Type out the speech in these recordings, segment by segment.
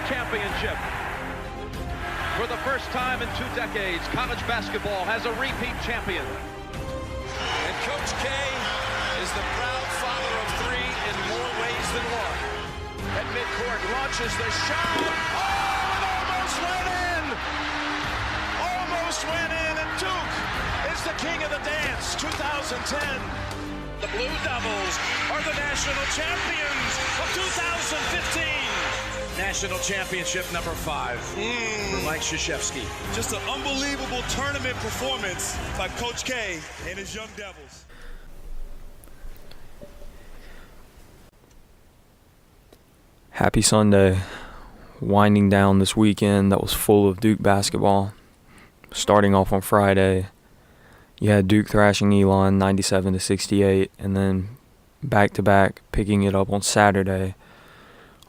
championship. For the first time in 2 decades, college basketball has a repeat champion. And Coach K is the proud father of 3 in more ways than one. At midcourt, launches the shot. Oh, it almost went in! Almost went in, and Duke is the king of the dance, 2010. The Blue Devils are the national champions of 2015. National championship number 5 for Mike Krzyzewski. Just an unbelievable tournament performance by Coach K and his Young Devils. Happy Sunday. Winding down this weekend that was full of Duke basketball. Starting off on Friday, you had Duke thrashing Elon 97-68, and then back-to-back picking it up on Saturday,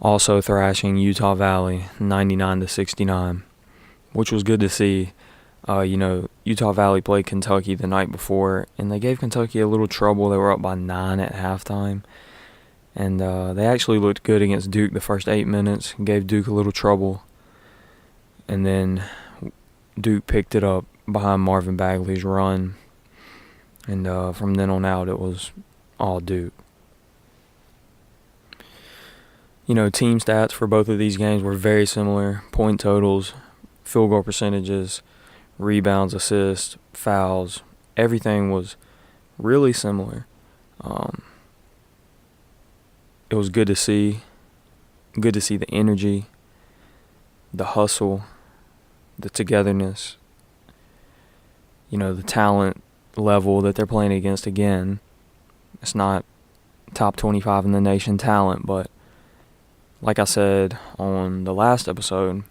also thrashing Utah Valley 99-69, which was good to see. Utah Valley played Kentucky the night before, and they gave Kentucky a little trouble. They were up by 9 at halftime, and they actually looked good against Duke the first 8 minutes, gave Duke a little trouble, and then Duke picked it up behind Marvin Bagley's run, and from then on out it was all Duke. Team stats for both of these games were very similar. Point totals, field goal percentages, rebounds, assists, fouls. Everything was really similar. It was good to see. Good to see the energy, the hustle, the togetherness. The talent level that they're playing against again. It's not top 25 in the nation talent, but like I said on the last episode,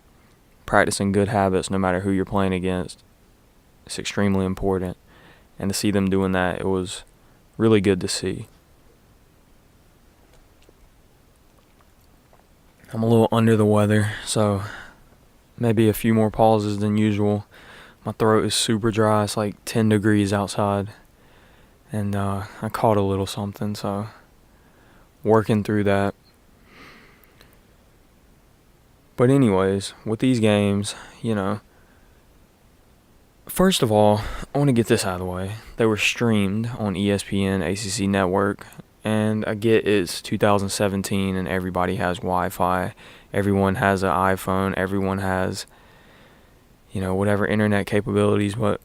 practicing good habits no matter who you're playing against is extremely important. And to see them doing that, it was really good to see. I'm a little under the weather, so maybe a few more pauses than usual. My throat is super dry. It's like 10 degrees outside. And I caught a little something, so working through that. But anyways, with these games, first of all, I want to get this out of the way. They were streamed on ESPN, ACC Network, and I get it's 2017 and everybody has Wi-Fi. Everyone has an iPhone. Everyone has, whatever internet capabilities, but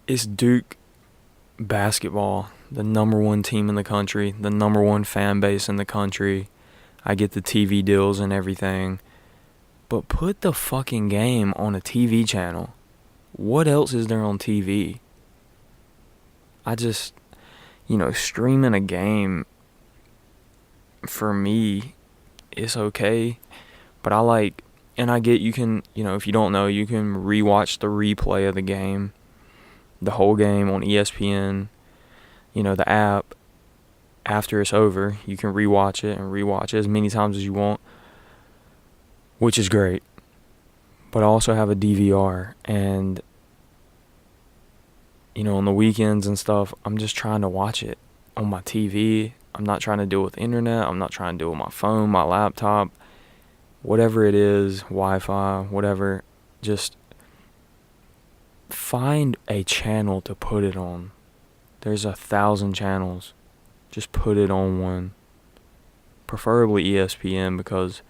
it's Duke basketball, the number 1 team in the country, the number 1 fan base in the country. I get the TV deals and everything. But put the fucking game on a TV channel. What else is there on TV? I just, streaming a game, for me, it's okay. But I get you can, if you don't know, you can rewatch the replay of the game. The whole game on ESPN, the app. After it's over, you can rewatch it as many times as you want, which is great. But I also have a DVR, and on the weekends and stuff, I'm just trying to watch it on my TV. I'm not trying to deal with internet. I'm not trying to deal with my phone, my laptop, whatever it is, Wi-Fi, whatever. Just find a channel to put it on. There's 1,000 channels. Just put it on one. Preferably ESPN, because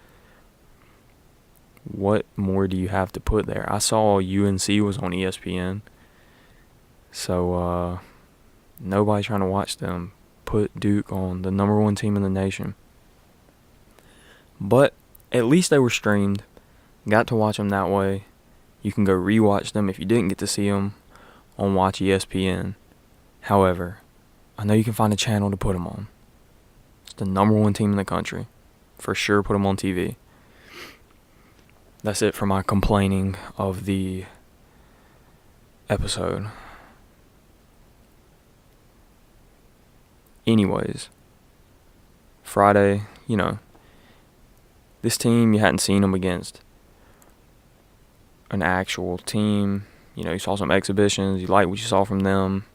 what more do you have to put there? I saw UNC was on ESPN. So, nobody trying to watch them. Put Duke on, the number 1 team in the nation. But at least they were streamed. Got to watch them that way. You can go rewatch them if you didn't get to see them on Watch ESPN. However, I know you can find a channel to put them on. It's the number 1 team in the country. For sure, put them on TV. That's it for my complaining of the episode. Anyways, Friday, this team, you hadn't seen them against an actual team. You saw some exhibitions. You like what you saw from them.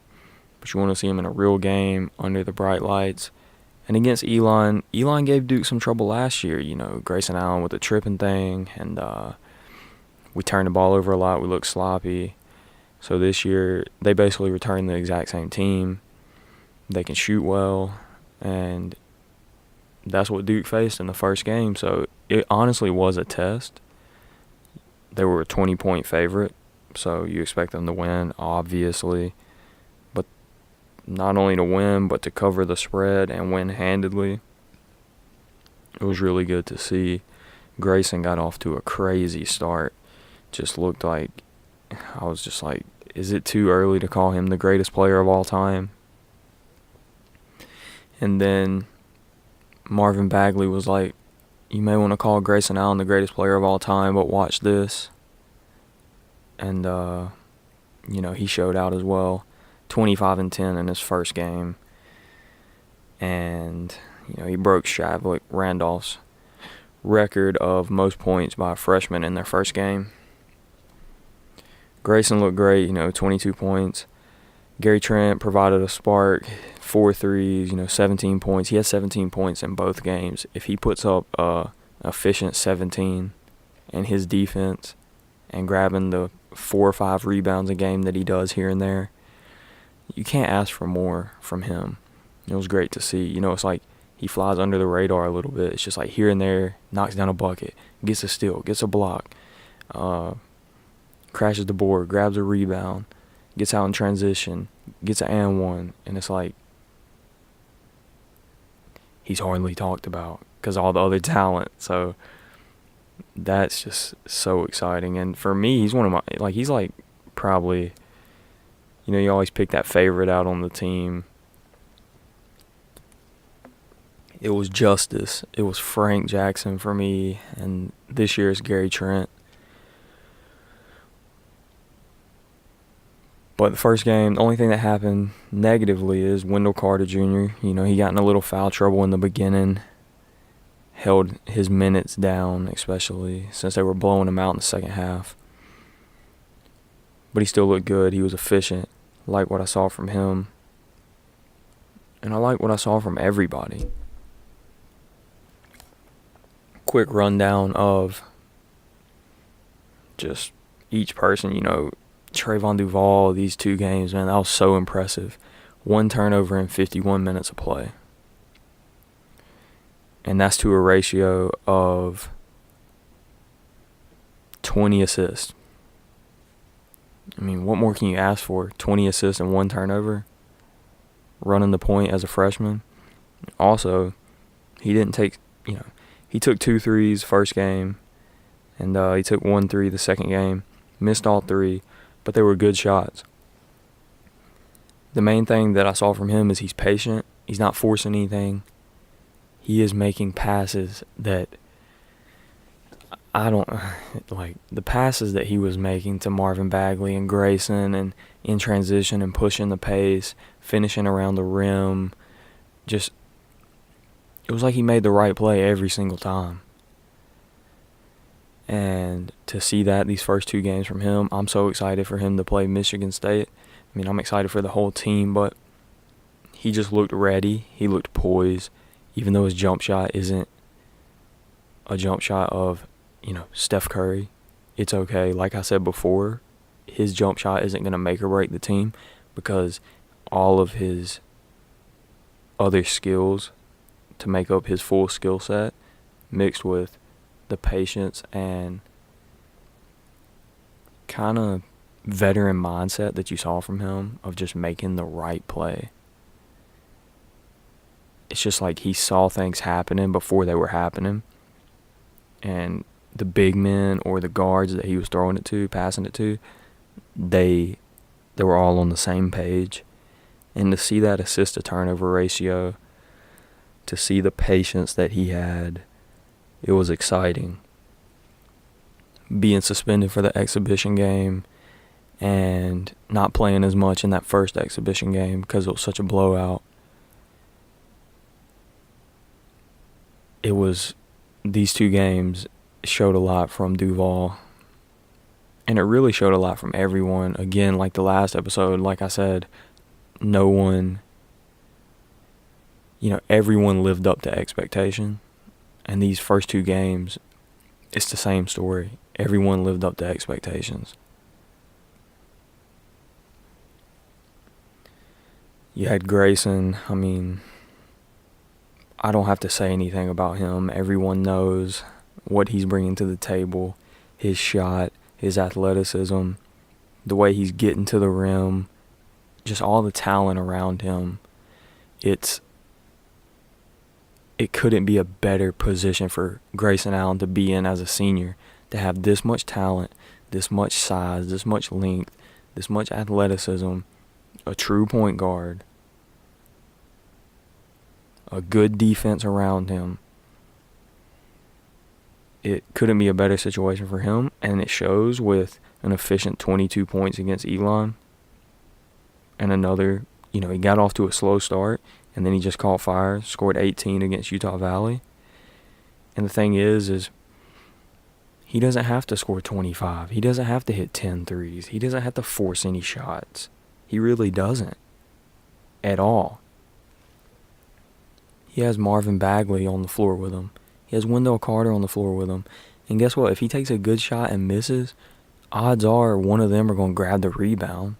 But you want to see them in a real game under the bright lights. And against Elon gave Duke some trouble last year. Grayson Allen with the tripping thing, and we turned the ball over a lot. We looked sloppy. So this year, they basically returned the exact same team. They can shoot well, and that's what Duke faced in the first game. So it honestly was a test. They were a 20-point favorite, so you expect them to win, obviously. But not only to win, but to cover the spread and win handedly. It was really good to see. Grayson got off to a crazy start. Just looked like, I was just like, is it too early to call him the greatest player of all time? And then Marvin Bagley was like, you may want to call Grayson Allen the greatest player of all time, but watch this. And, he showed out as well. 25-10 in his first game. And, he broke Shavlik Randolph's record of most points by a freshman in their first game. Grayson looked great, 22 points. Gary Trent provided a spark, 4 threes, 17 points. He had 17 points in both games. If he puts up an efficient 17 in his defense and grabbing the 4 or 5 rebounds a game that he does here and there, you can't ask for more from him. It was great to see. It's like he flies under the radar a little bit. It's just like here and there, knocks down a bucket, gets a steal, gets a block, crashes the board, grabs a rebound, gets out in transition, gets an and one, and it's like he's hardly talked about because all the other talent. So that's just so exciting. And for me, he's one of my, he's probably, you always pick that favorite out on the team. It was Justice. It was Frank Jackson for me, and this year's Gary Trent. But the first game, the only thing that happened negatively is Wendell Carter Jr. He got in a little foul trouble in the beginning, held his minutes down, especially since they were blowing him out in the second half. But he still looked good. He was efficient. Like what I saw from him. And I like what I saw from everybody. Quick rundown of just each person, Trayvon Duval, these 2 games, man, that was so impressive. 1 turnover in 51 minutes of play. And that's to a ratio of 20 assists. I mean, what more can you ask for? 20 assists and 1 turnover? Running the point as a freshman. Also, he didn't take, he took 2 threes first game, and he took 1 3 the second game. Missed all 3. But they were good shots. The main thing that I saw from him is he's patient. He's not forcing anything. He is making passes that I don't like. The passes that he was making to Marvin Bagley and Grayson and in transition and pushing the pace, finishing around the rim. Just, it was like he made the right play every single time. And to see that these first 2 games from him, I'm so excited for him to play Michigan State. I mean, I'm excited for the whole team, but he just looked ready. He looked poised, even though his jump shot isn't a jump shot of, Steph Curry. It's okay. Like I said before, his jump shot isn't going to make or break the team because all of his other skills to make up his full skill set mixed with the patience and kind of veteran mindset that you saw from him of just making the right play. It's just like he saw things happening before they were happening. And the big men or the guards that he was throwing it to, passing it to, they were all on the same page. And to see that assist to turnover ratio, to see the patience that he had, it was exciting. Being suspended for the exhibition game and not playing as much in that first exhibition game because it was such a blowout. It was, these 2 games showed a lot from Duval. And it really showed a lot from everyone. Again, like the last episode, like I said, no one, everyone lived up to expectation. And these first 2 games, it's the same story. Everyone lived up to expectations. You had Grayson. I mean, I don't have to say anything about him. Everyone knows what he's bringing to the table. His shot, his athleticism, the way he's getting to the rim, just all the talent around him. It couldn't be a better position for Grayson Allen to be in as a senior, to have this much talent, this much size, this much length, this much athleticism, a true point guard, a good defense around him. It couldn't be a better situation for him, and it shows with an efficient 22 points against Elon. And another, he got off to a slow start, and then he just caught fire, scored 18 against Utah Valley. And the thing is he doesn't have to score 25. He doesn't have to hit 10 threes. He doesn't have to force any shots. He really doesn't. At all. He has Marvin Bagley on the floor with him. He has Wendell Carter on the floor with him. And guess what? If he takes a good shot and misses, odds are one of them are going to grab the rebound.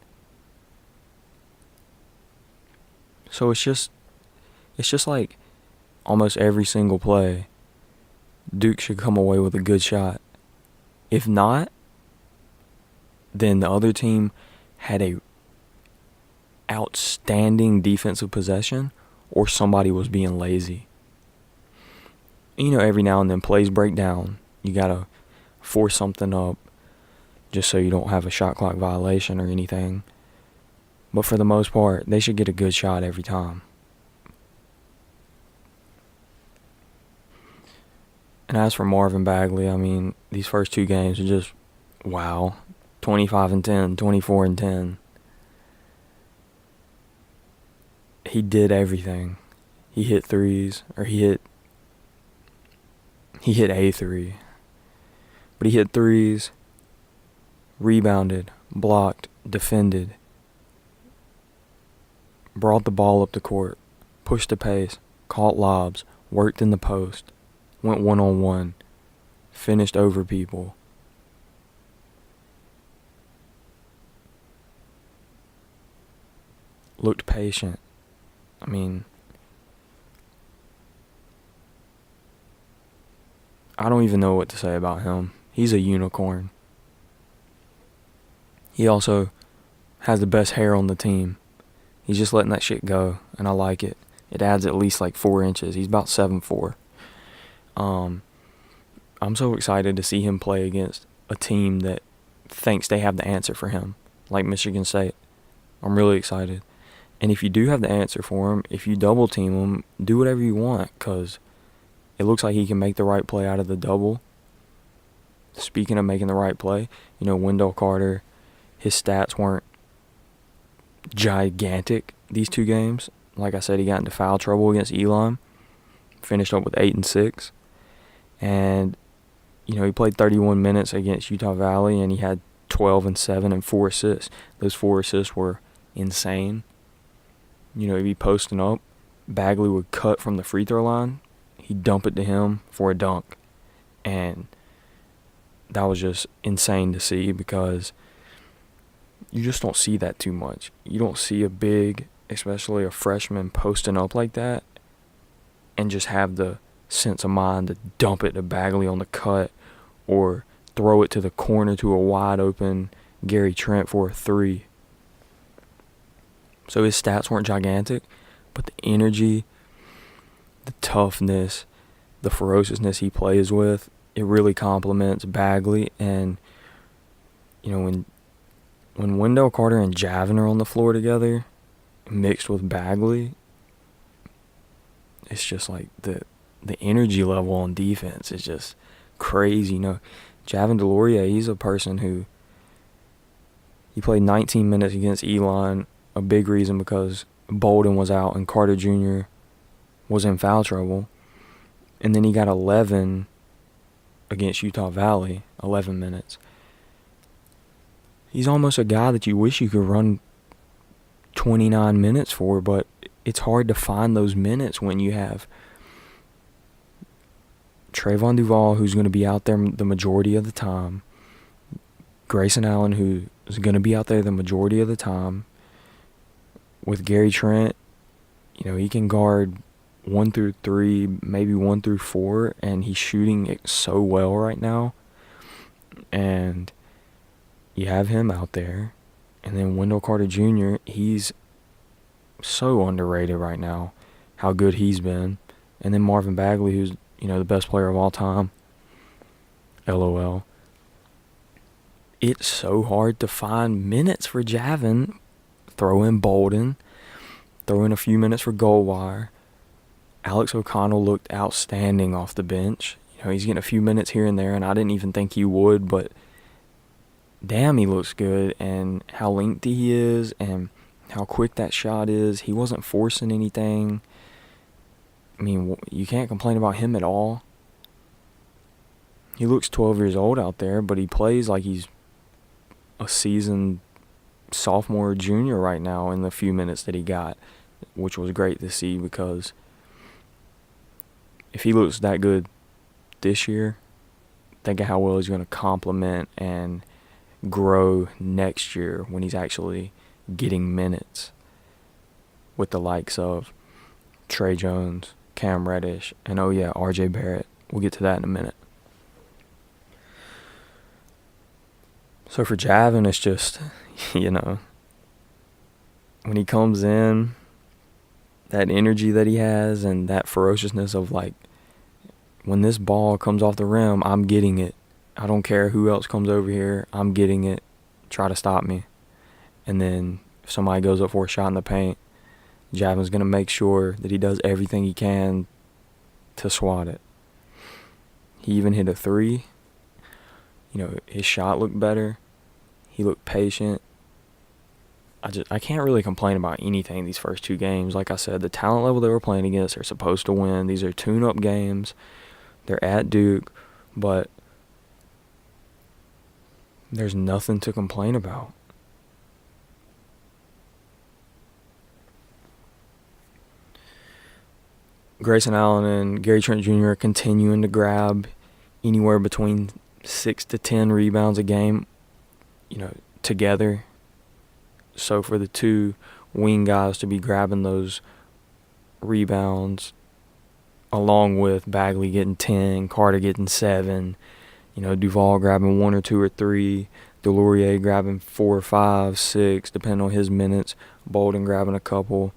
So it's just like almost every single play, Duke should come away with a good shot. If not, then the other team had a outstanding defensive possession, or somebody was being lazy. Every now and then plays break down. You got to force something up just so you don't have a shot clock violation or anything. But for the most part, they should get a good shot every time. And as for Marvin Bagley, I mean, these first 2 games are just, wow. 25-10, 24-10. He did everything. He hit threes, or he hit a three. But he hit threes, rebounded, blocked, defended, brought the ball up the court, pushed the pace, caught lobs, worked in the post, went one-on-one, finished over people. Looked patient. I mean, I don't even know what to say about him. He's a unicorn. He also has the best hair on the team. He's just letting that shit go, and I like it. It adds at least like 4 inches. He's about 7'4". I'm so excited to see him play against a team that thinks they have the answer for him, like Michigan State. I'm really excited. And if you do have the answer for him, if you double team him, do whatever you want, because it looks like he can make the right play out of the double. Speaking of making the right play, Wendell Carter, his stats weren't gigantic these 2 games. Like I said, he got into foul trouble against Elon, finished up with 8 and 6. And, he played 31 minutes against Utah Valley, and he had 12 and 7 and 4 assists. Those 4 assists were insane. He'd be posting up. Bagley would cut from the free throw line. He'd dump it to him for a dunk. And that was just insane to see, because you just don't see that too much. You don't see a big, especially a freshman, posting up like that and just have the sense of mind to dump it to Bagley on the cut or throw it to the corner to a wide open Gary Trent for a 3. So his stats weren't gigantic, but the energy, the toughness, the ferociousness he plays with, it really complements Bagley. And, when Wendell Carter and Javin are on the floor together, mixed with Bagley, it's just like the energy level on defense is just crazy. Javin DeLaurier, he's a person who, he played 19 minutes against Elon, a big reason because Bolden was out and Carter Jr. was in foul trouble. And then he got 11 against Utah Valley, 11 minutes. He's almost a guy that you wish you could run 29 minutes for, but it's hard to find those minutes when you have Trayvon Duval, who's going to be out there the majority of the time, Grayson Allen, who is going to be out there the majority of the time, with Gary Trent. He can guard 1 through 3, maybe 1 through 4, and he's shooting it so well right now. And you have him out there. And then Wendell Carter Jr., he's so underrated right now, how good he's been. And then Marvin Bagley, who's, the best player of all time. LOL. It's so hard to find minutes for Javin. Throw in Bolden. Throw in a few minutes for Goldwire. Alex O'Connell looked outstanding off the bench. He's getting a few minutes here and there, and I didn't even think he would, but damn, he looks good. And how lengthy he is and how quick that shot is. He wasn't forcing anything. I mean, you can't complain about him at all. He looks 12 years old out there, but he plays like he's a seasoned sophomore or junior right now in the few minutes that he got, which was great to see, because if he looks that good this year, think of how well he's going to complement and grow next year when he's actually getting minutes with the likes of Trey Jones, Cam Reddish, and RJ Barrett. We'll get to that in a minute. So for Javin, it's just, when he comes in, that energy that he has and that ferociousness of, like, when this ball comes off the rim, I'm getting it. I don't care who else comes over here. I'm getting it. Try to stop me. And then if somebody goes up for a shot in the paint, Javin's going to make sure that he does everything he can to swat it. He even hit a 3. His shot looked better. He looked patient. I can't really complain about anything these first 2 games. Like I said, the talent level they were playing against, they're supposed to win. These are tune-up games. They're at Duke, but there's nothing to complain about. Grayson Allen and Gary Trent Jr. are continuing to grab anywhere between 6 to 10 rebounds a game, together. So for the 2 wing guys to be grabbing those rebounds, along with Bagley getting 10, Carter getting 7, Duval grabbing 1 or 2 or 3, Delorier grabbing 4 or 5, 6, depending on his minutes, Bolden grabbing a couple,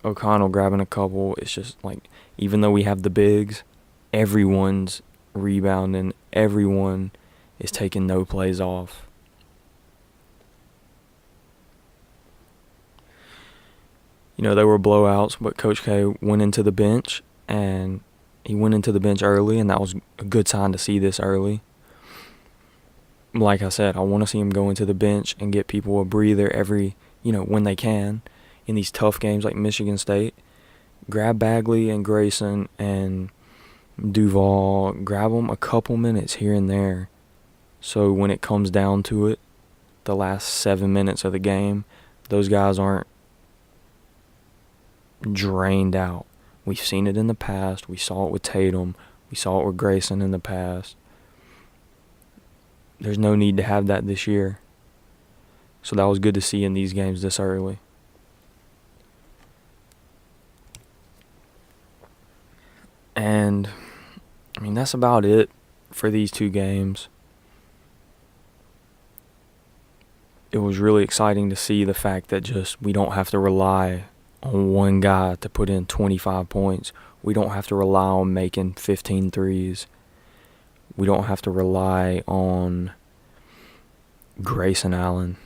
O'Connell grabbing a couple. It's just like, even though we have the bigs, everyone's rebounding, everyone is taking no plays off. There were blowouts, but Coach K went into the bench, and he went into the bench early, and that was a good sign to see this early. Like I said, I want to see him go into the bench and get people a breather every, when they can, in these tough games like Michigan State. Grab Bagley and Grayson and Duval, grab them a couple minutes here and there, so when it comes down to it, the last 7 minutes of the game, those guys aren't drained out. We've seen it in the past. We saw it with Tatum. We saw it with Grayson in the past. There's no need to have that this year. So that was good to see in these games this early. And, that's about it for these 2 games. It was really exciting to see the fact that we don't have to rely on one guy to put in 25 points. We don't have to rely on making 15 threes. We don't have to rely on Grayson Allen.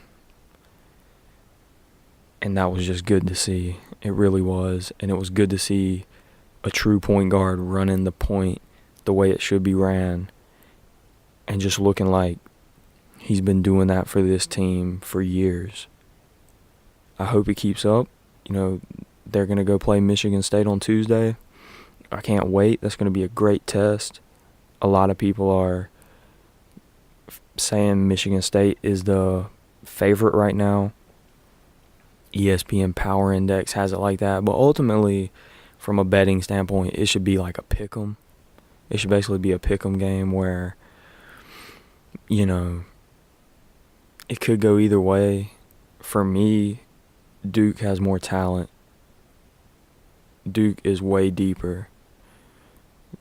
And that was just good to see. It really was. And it was good to see a true point guard running the point the way it should be ran, and just looking like he's been doing that for this team for years. I hope it keeps up. They're going to go play Michigan State on Tuesday. I can't wait. That's going to be a great test. A lot of people are saying Michigan State is the favorite right now. ESPN Power Index has it like that. But ultimately, from a betting standpoint, it should be like a pick'em. It should basically be a pick'em game where, you know, it could go either way. For me, Duke has more talent. Duke is way deeper.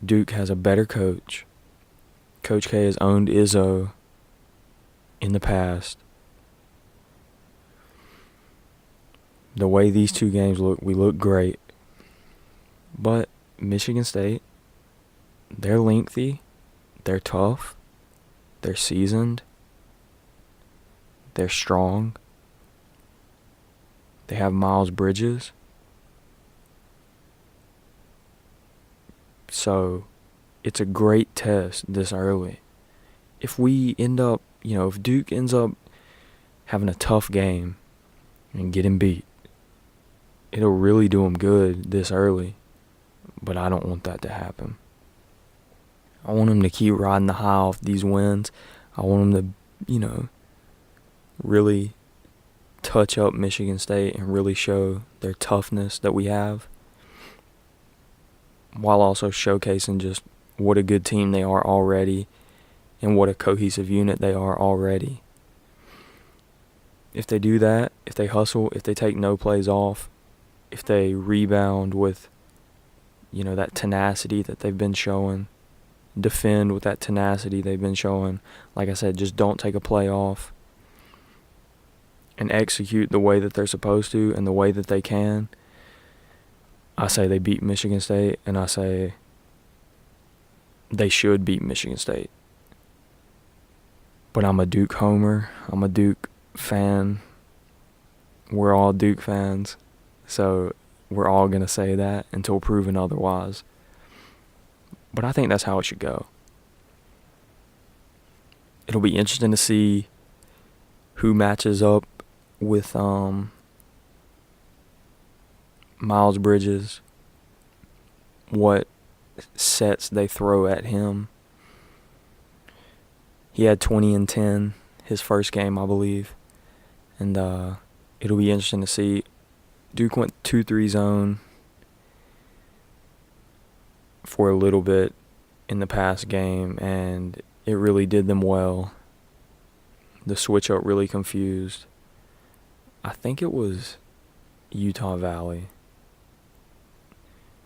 Duke has a better coach. Coach K has owned Izzo in the past. The way these two games look, we look great. But Michigan State, they're lengthy, they're tough, they're seasoned, they're strong. They have Miles Bridges. So it's a great test this early. If we end up, if Duke ends up having a tough game and getting beat, it'll really do them good this early. But I don't want that to happen. I want them to keep riding the high off these wins. I want them to, really touch up Michigan State and really show their toughness that we have, while also showcasing just what a good team they are already and what a cohesive unit they are already. If they do that, if they hustle, if they take no plays off, if they rebound with, that tenacity that they've been showing, defend with that tenacity they've been showing, like I said, just don't take a play off, and execute the way that they're supposed to and the way that they can, I say they beat Michigan State, and I say they should beat Michigan State. But I'm a Duke homer. I'm a Duke fan. We're all Duke fans. So we're all going to say that until proven otherwise. But I think that's how it should go. It'll be interesting to see who matches up with Miles Bridges, what sets they throw at him. He had 20 and 10 his first game, I believe. And it'll be interesting to see. Duke went 2-3 zone for a little bit in the past game, and it really did them well. The switch up really confused. I think it was Utah Valley.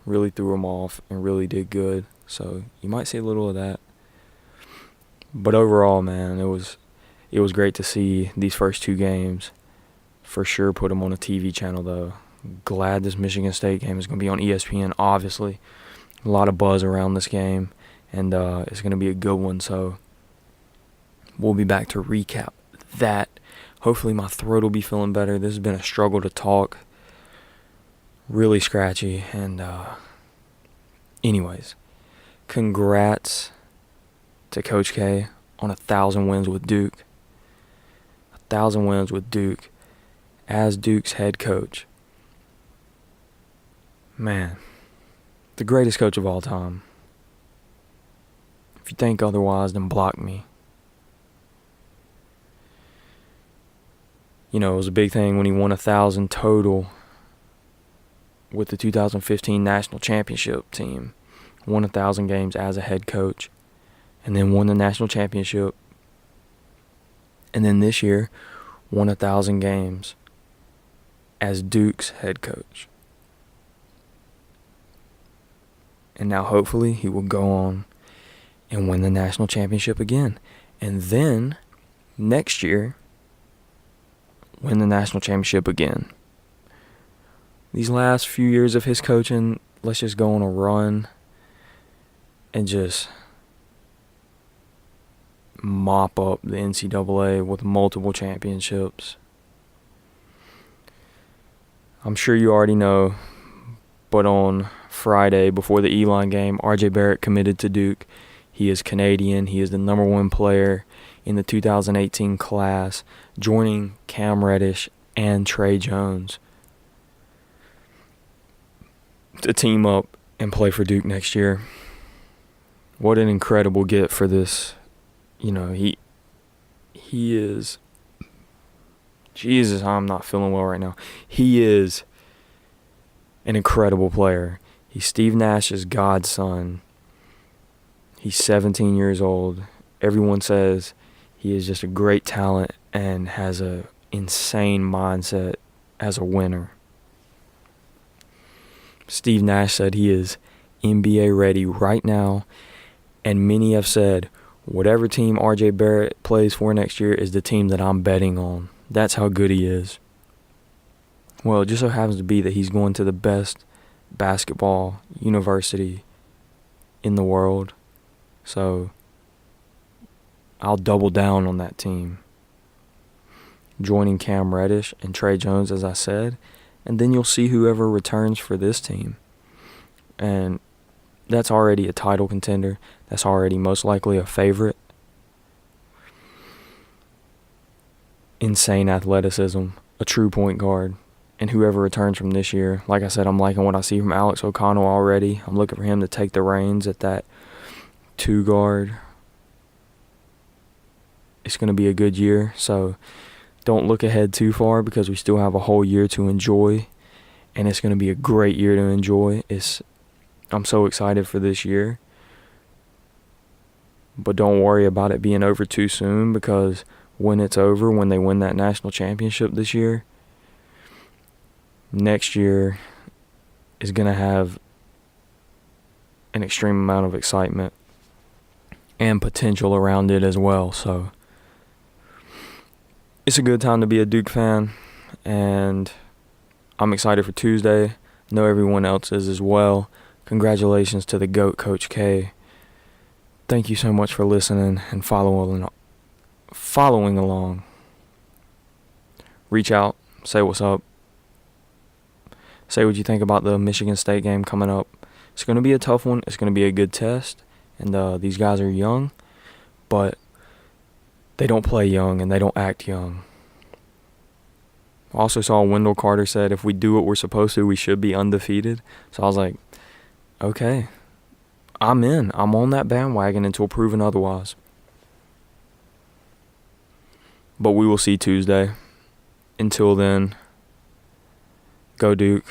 Really threw them off and really did good. So you might see a little of that. But overall, man, it was great to see these first two games. For sure put them on a TV channel, though. Glad this Michigan State game is going to be on ESPN, obviously. A lot of buzz around this game, and it's going to be a good one. So we'll be back to recap that. Hopefully my throat will be feeling better. This has been a struggle to talk. Really scratchy. And anyways, congrats to Coach K on 1,000 wins with Duke. 1,000 wins with Duke as Duke's head coach. Man, the greatest coach of all time. If you think otherwise, then block me. It was a big thing when he won 1,000 total with the 2015 national championship team. Won 1,000 games as a head coach, and then won the national championship. And then this year, won 1,000 games as Duke's head coach. And now hopefully he will go on and win the national championship again. And then next year, win the national championship again. These last few years of his coaching, let's just go on a run and just mop up the NCAA with multiple championships. I'm sure you already know, but on Friday before the Elon game, RJ Barrett committed to Duke. He is Canadian. He is the number one player in the 2018 class, joining Cam Reddish and Trey Jones to team up and play for Duke next year. What an incredible get for this. He is Jesus, I'm not feeling well right now. He is an incredible player. He's Steve Nash's godson. He's 17 years old. Everyone says he is just a great talent and has a insane mindset as a winner. Steve Nash said he is NBA ready right now, and many have said whatever team RJ Barrett plays for next year is the team that I'm betting on. That's how good he is. Well, it just so happens to be that he's going to the best basketball university in the world. So I'll double down on that team. Joining Cam Reddish and Trey Jones, as I said, and then you'll see whoever returns for this team. And that's already a title contender. That's already most likely a favorite. Insane athleticism, a true point guard. And whoever returns from this year, like I said, I'm liking what I see from Alex O'Connell already. I'm looking for him to take the reins at that 2 guard. It's going to be a good year, so don't look ahead too far because we still have a whole year to enjoy, and it's going to be a great year to enjoy. I'm so excited for this year, but don't worry about it being over too soon, because when it's over, when they win that national championship this year, next year is going to have an extreme amount of excitement and potential around it as well. So it's a good time to be a Duke fan, and I'm excited for Tuesday. I know everyone else is as well. Congratulations to the GOAT, Coach K. Thank you so much for listening and following along. Reach out, say what's up. Say what you think about the Michigan State game coming up. It's going to be a tough one. It's going to be a good test. And these guys are young, but they don't play young and they don't act young. I also saw Wendell Carter said if we do what we're supposed to, we should be undefeated. So I was like, okay, I'm in. I'm on that bandwagon until proven otherwise. But we will see Tuesday. Until then, go Duke.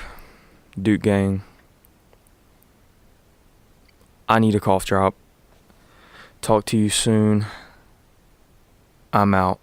Duke gang. I need a cough drop. Talk to you soon. I'm out.